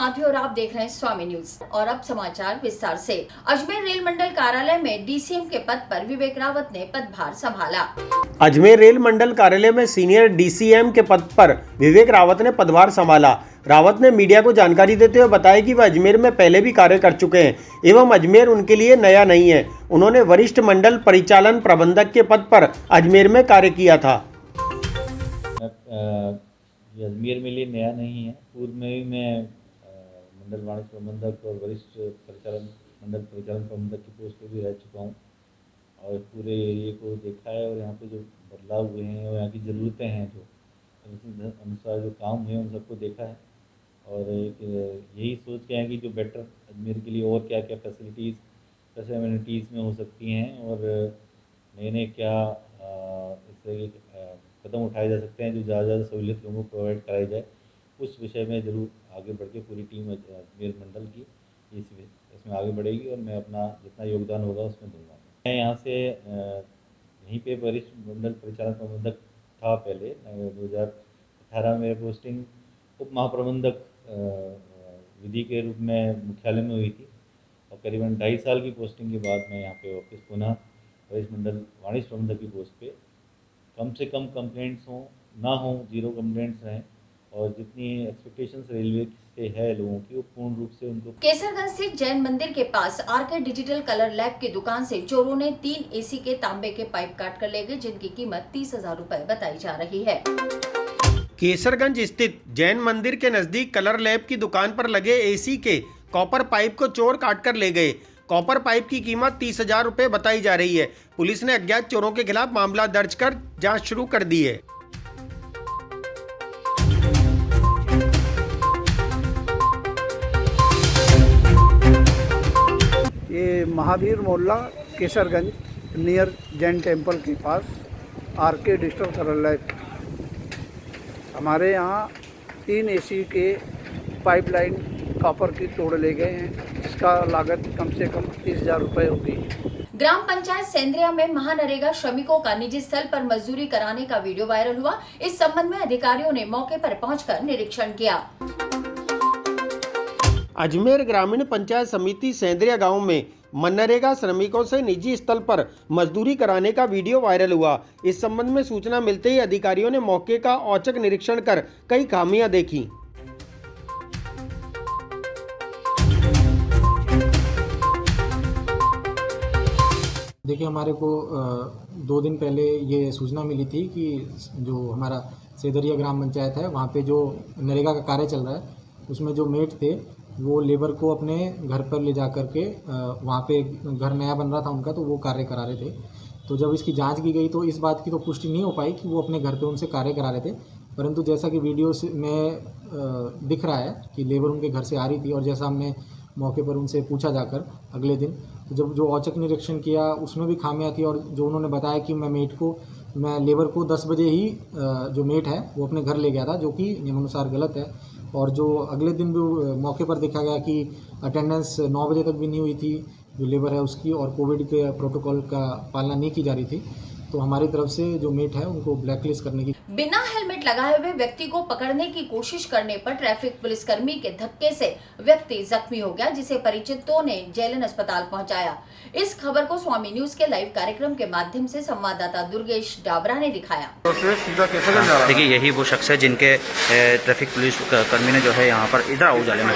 माधवी और आप देख रहे हैं स्वामी न्यूज। और अब समाचार विस्तार से। अजमेर रेल मंडल कार्यालय में डीसीएम के पद पर विवेक रावत ने पदभार संभाला। अजमेर रेल मंडल कार्यालय में सीनियर डीसीएम के पद पर विवेक रावत ने पदभार संभाला। रावत ने मीडिया को जानकारी देते हुए बताया कि वह अजमेर में पहले भी कार्य कर चुके हैं एवं अजमेर उनके लिए नया नहीं है। उन्होंने वरिष्ठ मंडल परिचालन प्रबंधक के पद पर अजमेर में कार्य किया था। ये अजमेर में लिए नया नहीं है। पूर्व में भी मैं मंडल वाणिज्य प्रबंधक और वरिष्ठ मंडल परिचालन प्रबंधक की पोस्ट पर भी रह चुका हूँ और पूरे एरिए को देखा है और यहाँ पे जो बदलाव हुए हैं और यहाँ की ज़रूरतें हैं जो अनुसार जो काम हुए हैं उन सबको देखा है और यही सोच के हैं कि जो बेटर अजमेर के लिए और क्या क्या फैसिलिटीज़ कैसे एमिनिटीज़ में हो सकती हैं और नए क्या इससे कदम उठाए जा सकते हैं जो ज़्यादा सहूलियत लोगों को प्रोवाइड कराई जाए। उस विषय में ज़रूर आगे बढ़ के पूरी टीम अजमेर मंडल की इसमें आगे बढ़ेगी और मैं अपना जितना योगदान होगा उसमें दूंगा। मैं यहाँ से यहीं पे वरिष्ठ मंडल परिचालन प्रबंधक था पहले। 2018 में मेरी पोस्टिंग उप महाप्रबंधक विधि के रूप में मुख्यालय में हुई थी और करीबन 2.5 साल की पोस्टिंग के बाद मैं यहाँ पे वापस पुनः वरिष्ठ मंडल वाणिज्य प्रबंधक की पोस्ट पे कम से कम कंप्लेंट्स हों ना हों, 0 कंप्लेंट्स रहें और जितनी एक्सपेक्टेशंस रेलवे से है लोगों की वो पूर्ण रूप से उनको। केसरगंज स्थित जैन मंदिर के पास आरके डिजिटल कलर लैब की दुकान से चोरों ने 3 एसी के तांबे के पाइप काट कर ले गए जिनकी कीमत 30,000 रुपए बताई जा रही है। केसरगंज स्थित जैन मंदिर के नजदीक कलर लैब की दुकान पर लगे एसी के कॉपर पाइप को चोर काट कर ले गए। कॉपर पाइप की कीमत 30,000 रुपए बताई जा रही है। पुलिस ने अज्ञात चोरों के खिलाफ मामला दर्ज कर जांच शुरू कर दी है। ये महावीर मोहल्ला केसरगंज नियर जैन टेम्पल के पास आरके डिजिटल कलर लैब। हमारे यहाँ 3 एसी के पाइपलाइन कॉपर की तोड़ ले गए हैं जिसका लागत कम से कम 30,000 रुपये होगी। ग्राम पंचायत सेंद्रिया में महानरेगा श्रमिकों का निजी स्थल पर मजदूरी कराने का वीडियो वायरल हुआ। इस संबंध में अधिकारियों ने मौके पर पहुंचकर निरीक्षण किया। अजमेर ग्रामीण पंचायत समिति सेंद्रिया गांव में मनरेगा श्रमिकों से निजी स्थल पर मजदूरी कराने का वीडियो वायरल हुआ। इस संबंध में सूचना मिलते ही अधिकारियों ने मौके का औचक निरीक्षण कर कई खामियां देखी। देखिए, हमारे को 2 दिन पहले ये सूचना मिली थी कि जो हमारा सेंद्रिया ग्राम पंचायत है वहाँ पे जो नरेगा का कार्य चल रहा है उसमें जो मेट थे वो लेबर को अपने घर पर ले जा कर के वहाँ पे घर नया बन रहा था उनका, तो वो कार्य करा रहे थे। तो जब इसकी जांच की गई तो इस बात की तो पुष्टि नहीं हो पाई कि वो अपने घर पे उनसे कार्य करा रहे थे, परंतु जैसा कि वीडियो में दिख रहा है कि लेबर उनके घर से आ रही थी और जैसा हमने मौके पर उनसे पूछा जाकर अगले दिन, तो जब जो औचक निरीक्षण किया उसमें भी खामियां थी और जो उन्होंने बताया कि मैं लेबर को 10 बजे ही जो मेट है वो अपने घर ले गया था, जो कि नियमानुसार गलत है। और जो अगले दिन भी मौके पर देखा गया कि अटेंडेंस 9 बजे तक भी नहीं हुई थी जो लेबर है उसकी, और कोविड के प्रोटोकॉल का पालना नहीं की जा रही थी। तो हमारी तरफ से जो मेट है उनको ब्लैकलिस्ट करने की। बिना हेलमेट लगाए हुए व्यक्ति को पकड़ने की कोशिश करने पर ट्रैफिक पुलिसकर्मी के धक्के से व्यक्ति जख्मी हो गया जिसे परिचितों ने जेएलएन अस्पताल पहुंचाया। इस खबर को स्वामी न्यूज के लाइव कार्यक्रम के माध्यम से संवाददाता दुर्गेश डाबरा ने दिखाया। देखिए, यही वो शख्स है जिनके ट्रैफिक पुलिस कर्मी ने जो है यहाँ पर इधर उजाले में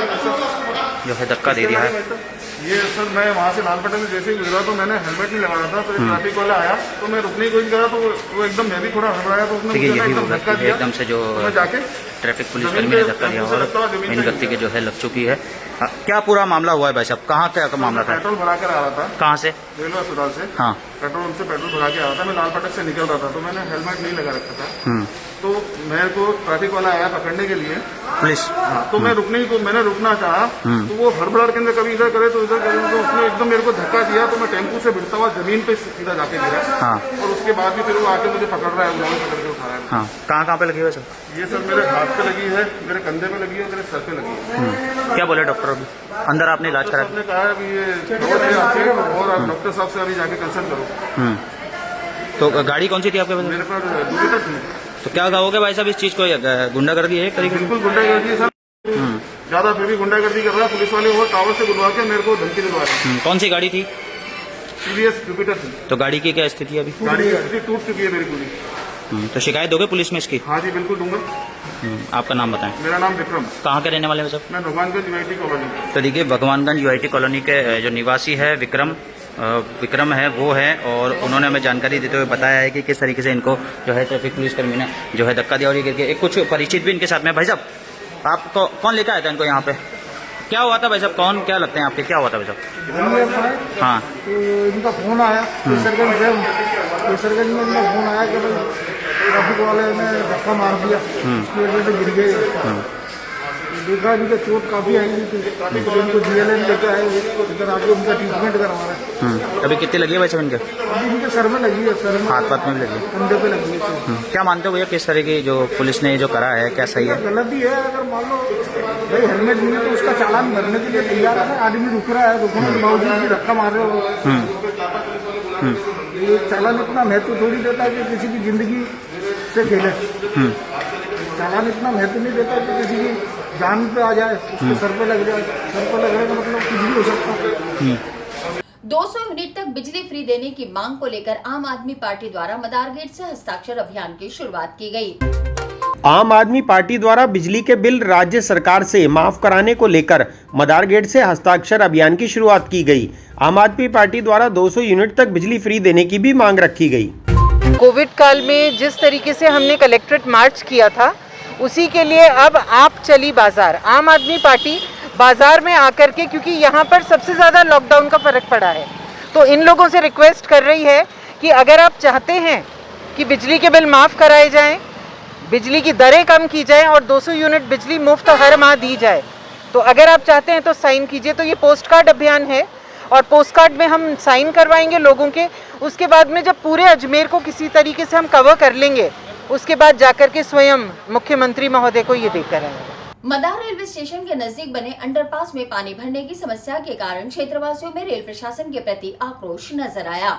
जो है धक्का दे दिया है। ये सर मैं वहाँ से लाल पट्टी में जैसे ही गुजरा तो मैंने हेलमेट नहीं लगाया था, तो ट्रैफिक वाला आया तो मैं रुकने की कोशिश करा तो वो एकदम मैं भी थोड़ा हड़बड़ाया तो उसने मुझे एकदम धक्का दिया। एकदम से जो जाके ट्रैफिक पुलिस कर्मी ने धक्का दिया और इन व्यक्ति के जो है लग चुकी है। क्या पूरा मामला हुआ है भाई साहब? कहाँ क्या मामला था? पेट्रोल भरा कर आ रहा था। कहाँ से? रेलवे अस्पताल से। हाँ, पेट्रोल भरा के आ रहा था। मैं लाल पटक से निकल रहा था तो मैंने हेलमेट नहीं लगा रखा था। तो मेरे को ट्रैफिक वाला आया पकड़ने के लिए पुलिस। हाँ, तो मैं मैंने रुकना चाहा तो वो हड़बड़ाहट के अंदर कभी इधर करे तो इधर करे, तो उसने एकदम मेरे को धक्का दिया तो मैं टेम्पू से भिड़ता हुआ जमीन पे सीधा जाके गिरा। हाँ, और उसके बाद भी फिर वो आके मुझे पकड़ रहा है, उन्होंने पकड़ के उठा रहा है। हाँ, कहाँ पे लगी है सर? ये सर मेरे हाथ पे लगी है, मेरे कंधे पे लगी है, मेरे सर पे लगी है। क्या बोले डॉक्टर? अभी अंदर आपने इलाज करा? ने कहा अभी ये और आप डॉक्टर साहब से अभी जाके कंसल्ट करो। तो गाड़ी कौन सी थी आपके पास? मेरे पास दूरी तक थी। तो क्या कहोगे भाई साहब इस चीज को? गुंडागर्दी है? बिल्कुल गुंडागर्दी है सर। ज्यादा फिर भी गुंडागर्दी कर रहा है। पुलिस वाले वो टावर से बुलवा के मेरे को धमकी दिलवा रहे हैं। कौन सी गाड़ी थी? सीबीएस जुपिटर थी। तो गाड़ी की क्या स्थिति है अभी? गाड़ी की स्थिति टूट चुकी है मेरी पूरी। तो शिकायत दोगे पुलिस में इसकी? हाँ जी बिल्कुल दूंगा। आपका नाम बताएं। मेरा नाम विक्रम। कहाँ के रहने वाले हैं सब? मैं भगवानगंज यूआईटी कॉलोनी। तो देखिए, भगवानगंज यूआईटी कॉलोनी के जो निवासी है विक्रम है वो है, और उन्होंने हमें जानकारी देते हुए बताया है कि किस तरीके से इनको जो है ट्रैफिक पुलिस कर्मी ने जो है धक्का दिया, और ये करके एक कुछ परिचित भी इनके साथ में। भाई साहब, आपको कौन लेकर आया था इनको यहाँ पे? क्या हुआ था भाई साहब? कौन, क्या लगते हैं आपके, क्या हुआ था भाई साहब? हाँ, तो इनका फोन आया केसरगंज में इनका फोन आया कि भाई ट्रैफिक वाले ने धक्का मार दिया, उसकी वजह से गिर गए। देखा इनके चोट काफी आई थी, तो इनको जीएलएन लेके आए, इधर आके उनका ट्रीटमेंट करवा रहे हैं। अभी कितनी लगी है भाई साहब इनके? अभी इनके सर में लगी है, सर में, हाथ पाथ में भी लगी है, कंधे पे लगी है। क्या मानते हो भैया, किस तरह की जो पुलिस ने जो करा है, क्या सही है? गलत ही है। अगर मान लो भाई हेलमेट नहीं है तो उसका चालान भरने के लिए तैयार है, आदमी रुक रहा है, रुकने के बावजूद भी धक्का मार रहे हो। ये चालान इतना महत्व थोड़ी देता है कि किसी की जिंदगी से खेले। चालान इतना महत्व नहीं देता कि किसी की जान पे आ जाए, उसके सर पे लग जाए। सर पे लगने का मतलब कुछ भी हो सकता है। 200 यूनिट तक बिजली फ्री देने की मांग को लेकर आम आदमी पार्टी द्वारा मदार गेट से हस्ताक्षर अभियान की शुरुआत की गई। आम आदमी पार्टी द्वारा बिजली के बिल राज्य सरकार से माफ कराने को लेकर मदार गेट से हस्ताक्षर अभियान की शुरुआत की गई। आम आदमी पार्टी द्वारा 200 यूनिट तक बिजली फ्री देने की भी मांग रखी गई। कोविड काल में जिस तरीके से हमने कलेक्ट्रेट मार्च किया था, उसी के लिए अब आप चली बाजार, आम आदमी पार्टी बाजार में आकर के, क्योंकि यहाँ पर सबसे ज़्यादा लॉकडाउन का फर्क पड़ा है, तो इन लोगों से रिक्वेस्ट कर रही है कि अगर आप चाहते हैं कि बिजली के बिल माफ़ कराए जाएं, बिजली की दरें कम की जाएं और 200 यूनिट बिजली मुफ्त हर माह दी जाए, तो अगर आप चाहते हैं तो साइन कीजिए। तो ये पोस्ट कार्ड अभियान है, और पोस्ट कार्ड में हम साइन करवाएंगे लोगों के। उसके बाद में जब पूरे अजमेर को किसी तरीके से हम कवर कर लेंगे, उसके बाद जाकर के स्वयं मुख्यमंत्री महोदय को ये देकर आएंगे। मदार रेलवे स्टेशन के नजदीक बने अंडरपास में पानी भरने की समस्या के कारण क्षेत्रवासियों में रेल प्रशासन के प्रति आक्रोश नजर आया।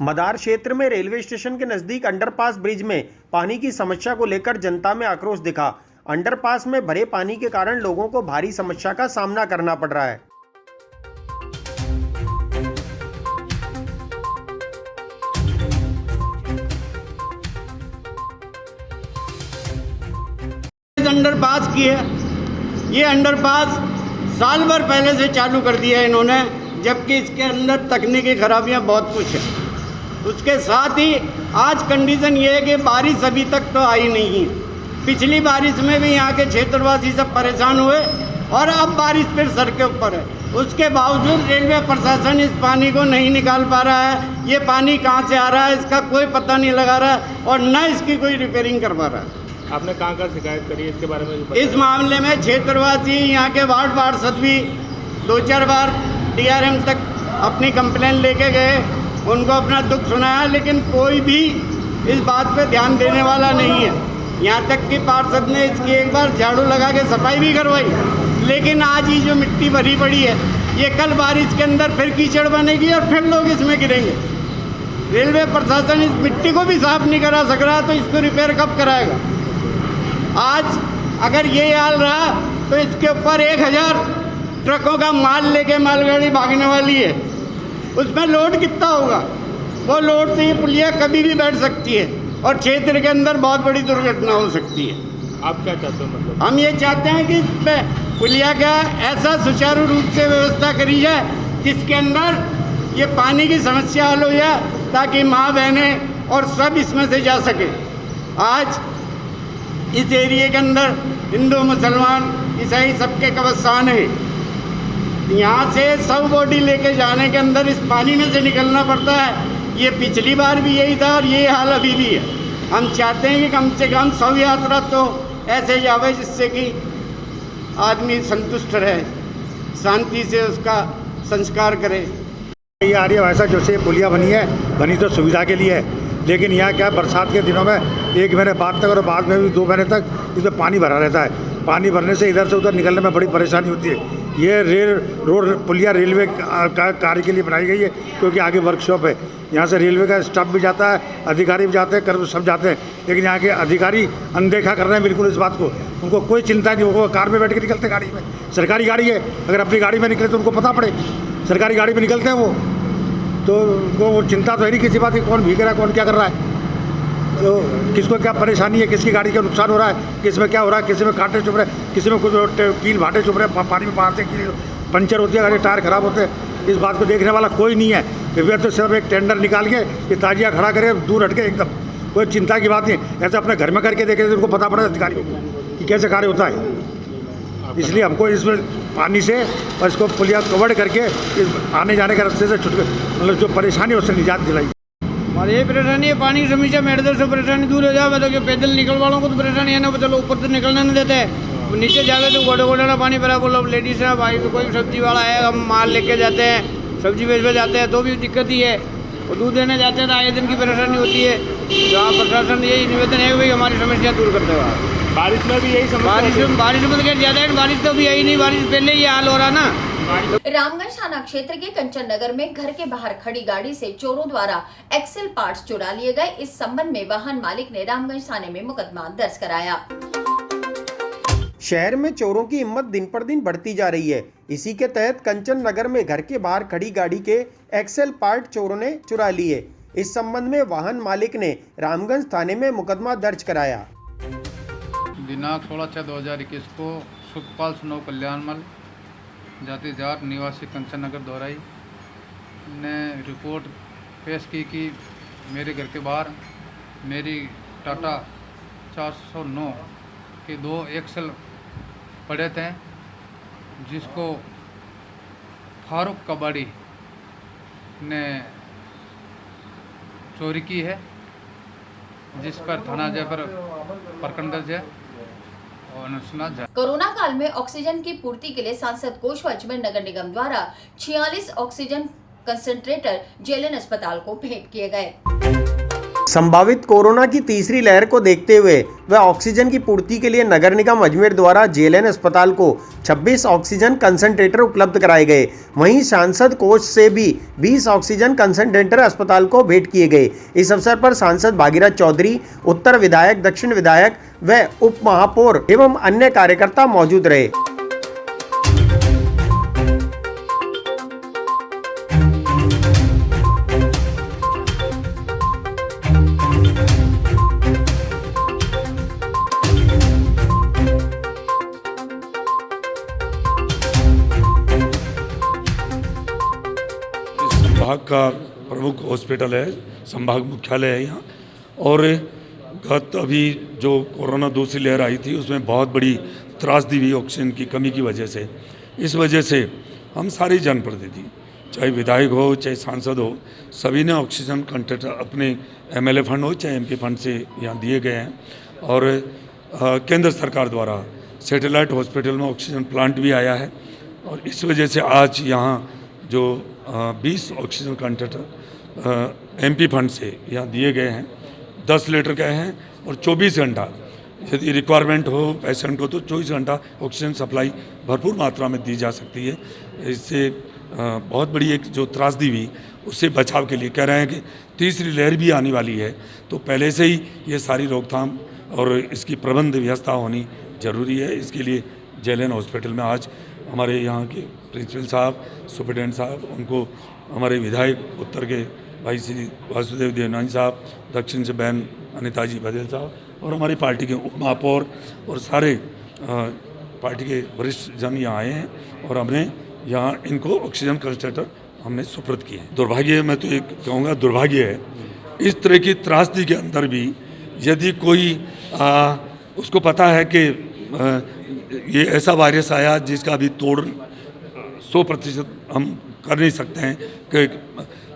मदार क्षेत्र में रेलवे स्टेशन के नजदीक अंडरपास ब्रिज में पानी की समस्या को लेकर जनता में आक्रोश दिखा। अंडरपास में भरे पानी के कारण लोगों को भारी समस्या का सामना करना पड़ रहा है। अंडरपास की है, ये अंडरपास साल भर पहले से चालू कर दिया है इन्होंने, जबकि इसके अंदर तकनीकी खराबियां बहुत कुछ है। उसके साथ ही आज कंडीशन ये है कि बारिश अभी तक तो आई नहीं है। पिछली बारिश में भी यहाँ के क्षेत्रवासी सब परेशान हुए, और अब बारिश फिर सर के ऊपर है। उसके बावजूद रेलवे प्रशासन इस पानी को नहीं निकाल पा रहा है। ये पानी कहाँ से आ रहा है इसका कोई पता नहीं लगा रहा है, और न इसकी कोई रिपेयरिंग करवा रहा है। आपने कहाँ शिकायत करी इसके बारे में? इस मामले में क्षेत्रवासी यहाँ के वार्ड पार्षद भी 2-4 बार DRM तक अपनी कंप्लेन लेके गए, उनको अपना दुख सुनाया, लेकिन कोई भी इस बात पे ध्यान देने वाला नहीं है। यहाँ तक कि पार्षद ने इसकी एक बार झाड़ू लगा के सफाई भी करवाई, लेकिन आज ही जो मिट्टी भरी पड़ी है, ये कल बारिश के अंदर फिर कीचड़ बनेगी और फिर लोग इसमें गिरेंगे। रेलवे प्रशासन इस मिट्टी को भी साफ नहीं करा सक रहा, तो इसको रिपेयर कब कराएगा? आज अगर ये हाल रहा तो इसके ऊपर 1000 ट्रकों का माल लेके मालगाड़ी भागने वाली है। उसमें लोड कितना होगा? वो लोड से ये पुलिया कभी भी बैठ सकती है, और क्षेत्र के अंदर बहुत बड़ी दुर्घटना हो सकती है। आप क्या चाहते हो? मतलब हम ये चाहते हैं कि इस पर पुलिया का ऐसा सुचारू रूप से व्यवस्था करी जाए जिसके अंदर ये पानी की समस्या हल हो जाए, ताकि माँ बहनें और सब इसमें से जा सके। आज इस एरिए के अंदर हिंदू मुसलमान ईसाई सबके कब्रिस्तान है। यहाँ से सब बॉडी लेके जाने के अंदर इस पानी में से निकलना पड़ता है। ये पिछली बार भी यही था और ये हाल अभी भी है। हम चाहते हैं कि कम से कम शव यात्रा तो ऐसे जावे जिससे कि आदमी संतुष्ट रहे, शांति से उसका संस्कार करे। ये आ रही है वैसा जैसे पुलिया बनी तो सुविधा के लिए है, लेकिन यहाँ क्या बरसात के दिनों में 1 महीने बाद तक और बाद में भी 2 महीने तक इसमें पानी भरा रहता है। पानी भरने से इधर से उधर निकलने में बड़ी परेशानी होती है। ये रोड पुलिया रेलवे का कार्य के लिए बनाई गई है, क्योंकि आगे वर्कशॉप है। यहाँ से रेलवे का स्टाफ भी जाता है, अधिकारी भी जाते हैं, कर्मचारी सब जाते हैं, लेकिन यहाँ के अधिकारी अनदेखा कर रहे हैं बिल्कुल इस बात को। उनको कोई चिंता नहीं, वो कार में बैठ के निकलते, गाड़ी में, सरकारी गाड़ी है, अगर अपनी गाड़ी में निकले तो उनको पता पड़े, सरकारी गाड़ी में निकलते हैं वो, तो उनको वो चिंता तो है नहीं किसी बात की, कौन भीग रहा है, कौन क्या कर रहा है, तो किसको क्या परेशानी है, किसकी गाड़ी का नुकसान हो रहा है, किस में क्या हो रहा है, किसी में कांटे चुभ रहे हैं, किसी में कुछ कील भाटे चुभ रहे हैं, पानी में बाहर से कील पंचर होती है, गाड़ी टायर खराब होते हैं, इस बात को देखने वाला कोई नहीं है। वे तो सिर्फ एक टेंडर निकाल के ये ताजिया खड़ा करे, दूर हट के एकदम, कोई चिंता की बात नहीं। ऐसे अपने घर में करके देखे तो उनको पता पड़े अधिकारियों को कि कैसे कार्य होता है। इसलिए हमको इसमें पानी से और इसको पुलिया कवर करके इस आने जाने के रास्ते से मतलब जो परेशानी है उससे निजात दिलाई। हमारी यही परेशानी है, पानी की समस्या मेरे से परेशानी दूर हो जाए। तो पैदल निकल वालों को तो परेशानी है ना, चलो ऊपर तो निकलने नहीं देते हैं, नीचे जावे तो गोडे गोडे ना पानी भरा, बोलो लेडीज है भाई, कोई सब्जी वाला है, हम माल लेके जाते हैं, सब्जी बेचने जाते हैं तो भी दिक्कत ही है, और दूध देने जाते हैं तो आए दिन की परेशानी होती है। तो आप प्रशासन यही निवेदन है भाई हमारी समस्या दूर करते हुए। बारिश में भी यही समस्या, बारिश में तो क्या ज़्यादा है, बारिश तो भी यही नहीं, बारिश पहले ही हाल हो रहा ना। रामगंज थाना क्षेत्र के कंचन नगर में घर के बाहर खड़ी गाड़ी से चोरों द्वारा एक्सेल पार्ट्स चुरा लिए गए। इस संबंध में वाहन मालिक ने रामगंज थाने में मुकदमा दर्ज कराया। शहर में चोरों की हिम्मत दिन पर दिन बढ़ती जा रही है। इसी के तहत कंचन नगर में घर के बाहर खड़ी गाड़ी के एक्सेल पार्ट चोरों ने चुरा लिए। इस संबंध में वाहन मालिक ने रामगंज थाने में मुकदमा दर्ज कराया। दिनांक 16/6/2021 को सुखपाल स्नो कल्याणमल जाति जाट निवासी कंचन नगर दोराई ने रिपोर्ट पेश की कि मेरे घर के बाहर मेरी टाटा 409 के 2 एक्सेल पड़े थे, जिसको फारूक कबाड़ी ने चोरी की है, जिस पर थाना जय पर प्रकरण दर्ज है। कोरोना काल में ऑक्सीजन की पूर्ति के लिए सांसद कोष व अजमेर नगर निगम द्वारा 46 ऑक्सीजन कंसंट्रेटर जेएलएन अस्पताल को भेंट किए गए। संभावित कोरोना की तीसरी लहर को देखते हुए वह ऑक्सीजन की पूर्ति के लिए नगर निगम अजमेर द्वारा जेएलएन अस्पताल को 26 ऑक्सीजन कंसंट्रेटर उपलब्ध कराए गए। वहीं सांसद कोष से भी 20 ऑक्सीजन कंसंट्रेटर अस्पताल को भेंट किए गए। इस अवसर पर सांसद भागीरथ चौधरी, उत्तर विधायक, दक्षिण विधायक व उप महापौर एवं अन्य कार्यकर्ता मौजूद रहे। संभाग का प्रमुख हॉस्पिटल है, संभाग मुख्यालय है यहाँ। और गत अभी जो कोरोना दूसरी लहर आई थी उसमें बहुत बड़ी त्रासदी हुई ऑक्सीजन की कमी की वजह से। इस वजह से हम सारे जनप्रतिनिधि, चाहे विधायक हो चाहे सांसद हो, सभी ने ऑक्सीजन कंसंट्रेटर अपने एमएलए फंड हो चाहे एमपी फंड से यहाँ दिए गए हैं। और केंद्र सरकार द्वारा सैटेलाइट हॉस्पिटल में ऑक्सीजन प्लांट भी आया है, और इस वजह से आज यहाँ जो 20 ऑक्सीजन कंसंट्रेटर एमपी फंड से यहाँ दिए गए हैं, 10 लीटर के हैं, और 24 घंटा यदि रिक्वायरमेंट हो पेशेंट को तो 24 घंटा ऑक्सीजन सप्लाई भरपूर मात्रा में दी जा सकती है। इससे बहुत बड़ी एक जो त्रासदी हुई उससे बचाव के लिए कह रहे हैं कि तीसरी लहर भी आने वाली है, तो पहले से ही ये सारी रोकथाम और इसकी प्रबंध व्यवस्था होनी जरूरी है। इसके लिए जेएलएन हॉस्पिटल में आज हमारे यहाँ के प्रिंसिपल साहब, सुपरिटेंडेंट साहब, उनको हमारे विधायक उत्तर के भाई श्री वासुदेव देवनानी साहब, दक्षिण से बहन अनिता जी बघेल साहब, और हमारी पार्टी के उप महापौर और सारे पार्टी के वरिष्ठ जन यहाँ आए हैं, और हमने यहाँ इनको ऑक्सीजन कंसंट्रेटर हमने सुपुर्द किए हैं। दुर्भाग्य, मैं तो एक कहूँगा दुर्भाग्य है, इस तरह की त्रासदी के अंदर भी यदि कोई उसको पता है कि ये ऐसा वायरस आया जिसका अभी तोड़ 100% हम कर नहीं सकते हैं कि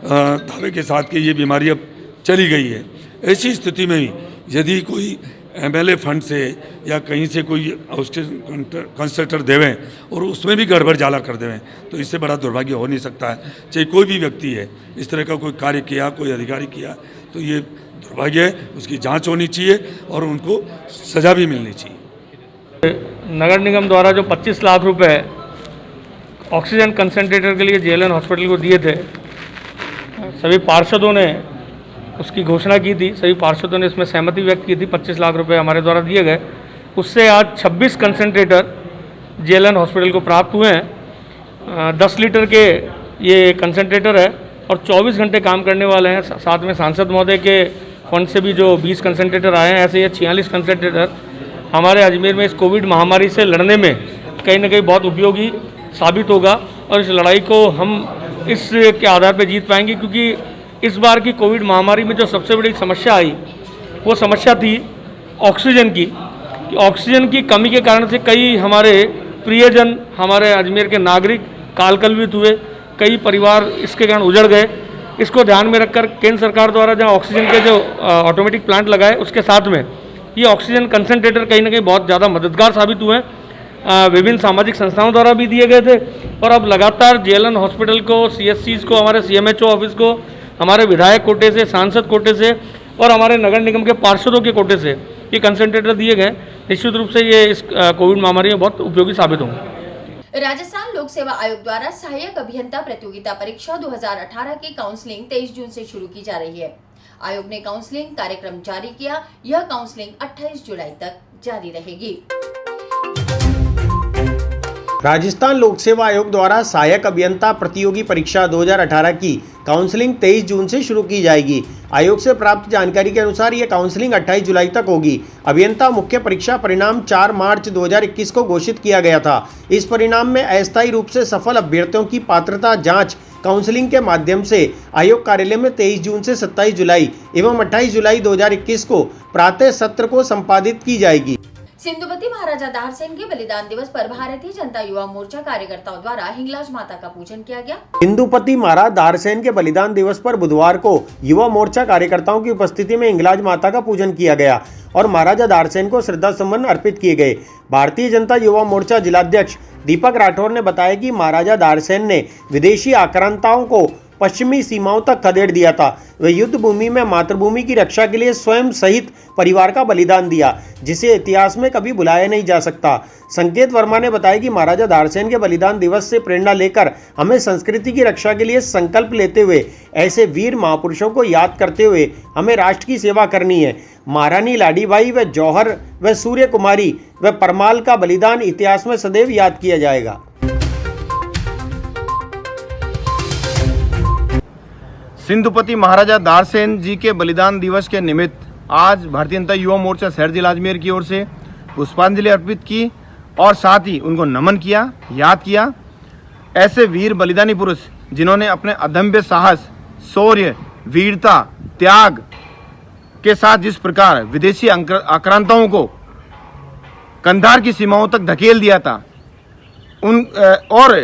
दावे के साथ कि ये बीमारी अब चली गई है, ऐसी स्थिति में भी यदि कोई एमएलए फंड से या कहीं से कोई ऑक्सीजन कंसंट्रेटर देवें और उसमें भी गड़बड़ जाला कर देवें, तो इससे बड़ा दुर्भाग्य हो नहीं सकता है। चाहे कोई भी व्यक्ति है इस तरह का कोई कार्य किया, कोई अधिकारी किया, तो ये दुर्भाग्य है, उसकी जांच होनी चाहिए और उनको सज़ा भी मिलनी चाहिए। नगर निगम द्वारा जो 25 लाख रुपए ऑक्सीजन कंसंट्रेटर के लिए जेएलएन हॉस्पिटल को दिए थे, सभी पार्षदों ने उसकी घोषणा की थी, सभी पार्षदों ने इसमें सहमति व्यक्त की थी। 25 लाख रुपए हमारे द्वारा दिए गए, उससे आज 26 कंसंट्रेटर जेएलएन हॉस्पिटल को प्राप्त हुए हैं। 10 लीटर के ये कंसंट्रेटर है और 24 घंटे काम करने वाले हैं। साथ में सांसद महोदय के फंड से भी जो 20 कंसंट्रेटर आए हैं, ऐसे ये 46 कंसंट्रेटर हमारे अजमेर में इस कोविड महामारी से लड़ने में कहीं ना कहीं बहुत उपयोगी साबित होगा और इस लड़ाई को हम इसके आधार पर जीत पाएंगे, क्योंकि इस बार की कोविड महामारी में जो सबसे बड़ी समस्या आई वो समस्या थी ऑक्सीजन की। ऑक्सीजन की कमी के कारण से कई हमारे प्रियजन, हमारे अजमेर के नागरिक कालकलवित हुए, कई परिवार इसके कारण उजड़ गए। इसको ध्यान में रखकर केंद्र सरकार द्वारा जहाँ ऑक्सीजन के जो ऑटोमेटिक प्लांट लगाए, उसके साथ में ये ऑक्सीजन कंसंट्रेटर कहीं ना कहीं बहुत ज़्यादा मददगार साबित हुए हैं। विभिन्न सामाजिक संस्थाओं द्वारा भी दिए गए थे और अब लगातार जेएलएन हॉस्पिटल को, सीएचसीज को, हमारे सीएमएचओ ऑफिस को, हमारे विधायक कोटे से, सांसद कोटे से और हमारे नगर निगम के पार्षदों के कोटे से ये कंसंट्रेटर दिए गए। निश्चित रूप से ये इस कोविड महामारी में बहुत उपयोगी साबित होंगे। राजस्थान लोक सेवा आयोग द्वारा सहायक अभियंता प्रतियोगिता परीक्षा 2018 की काउंसलिंग 23 जून से शुरू की जा रही है। आयोग ने काउंसलिंग कार्यक्रम जारी किया। यह काउंसलिंग 28 जुलाई तक जारी रहेगी। राजस्थान लोक सेवा आयोग द्वारा सहायक अभियंता प्रतियोगी परीक्षा 2018 की काउंसलिंग 23 जून से शुरू की जाएगी। आयोग से प्राप्त जानकारी के अनुसार यह काउंसलिंग 28 जुलाई तक होगी। अभियंता मुख्य परीक्षा परिणाम 4 मार्च 2021 को घोषित किया गया था। इस परिणाम में अस्थायी रूप से सफल अभ्यर्थियों की पात्रता जांच काउंसलिंग के माध्यम से आयोग कार्यालय में 23 जून से 27 जुलाई एवं 28 जुलाई 2021 को प्रातः सत्र को संपादित की जाएगी। सिंधुपति महाराजा दारसेन के बलिदान दिवस पर भारतीय जनता युवा मोर्चा कार्यकर्ताओं द्वारा हिंगलाज माता का पूजन किया गया। सिंधुपति महाराज दारसेन के बलिदान दिवस पर बुधवार को युवा मोर्चा कार्यकर्ताओं की उपस्थिति में हिंगलाज माता का पूजन किया गया और महाराजा दारसेन को श्रद्धा सुमन अर्पित किए गए। भारतीय जनता युवा मोर्चा जिलाध्यक्ष दीपक राठौर ने बताया कि महाराजा दारसेन ने विदेशी आक्रांताओं को पश्चिमी सीमाओं तक खदेड़ दिया था। वे युद्ध भूमि में मातृभूमि की रक्षा के लिए स्वयं सहित परिवार का बलिदान दिया, जिसे इतिहास में कभी भुलाया नहीं जा सकता। संकेत वर्मा ने बताया कि महाराजा दारसेन के बलिदान दिवस से प्रेरणा लेकर हमें संस्कृति की रक्षा के लिए संकल्प लेते हुए ऐसे वीर महापुरुषों को याद करते हुए हमें राष्ट्र की सेवा करनी है। महारानी लाडीबाई व जौहर व सूर्य कुमारी व परमाल का बलिदान इतिहास में सदैव याद किया जाएगा। सिंधुपति महाराजा दारसेन जी के बलिदान दिवस के निमित्त आज भारतीय जनता युवा मोर्चा शहर जिला अजमेर की ओर से पुष्पांजलि अर्पित की और साथ ही उनको नमन किया, याद किया। ऐसे वीर बलिदानी पुरुष जिन्होंने अपने अदम्य साहस, शौर्य, वीरता, त्याग के साथ जिस प्रकार विदेशी आक्रांताओं को कंधार की सीमाओं तक धकेल दिया था, और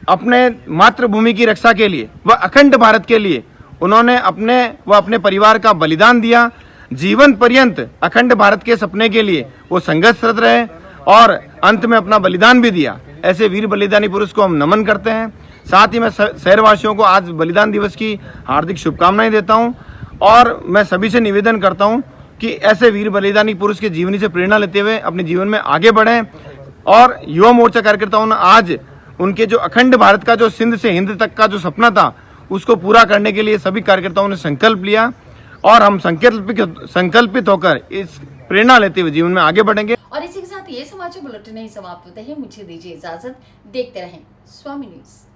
अपने मातृभूमि की रक्षा के लिए व अखंड भारत के लिए उन्होंने अपने परिवार का बलिदान दिया। जीवन पर्यंत अखंड भारत के सपने के लिए वो संघर्षरत रहे और अंत में अपना बलिदान भी दिया। ऐसे वीर बलिदानी पुरुष को हम नमन करते हैं। साथ ही मैं शहरवासियों को आज बलिदान दिवस की हार्दिक शुभकामनाएं देता हूं और मैं सभी से निवेदन करता हूं कि ऐसे वीर बलिदानी पुरुष के जीवनी से प्रेरणा लेते हुए अपने जीवन में आगे बढ़ें। और युवा मोर्चा कार्यकर्ताओं ने आज उनके जो अखंड भारत का जो सिंध से हिंद तक का जो सपना था, उसको पूरा करने के लिए सभी कार्यकर्ताओं ने संकल्प लिया और हम संकल्पित होकर इस प्रेरणा लेते हुए जीवन में आगे बढ़ेंगे। और इसी के साथ ये समाचार बुलेटिन नहीं समाप्त होते हैं। मुझे दीजिए इजाजत। देखते रहें स्वामी न्यूज।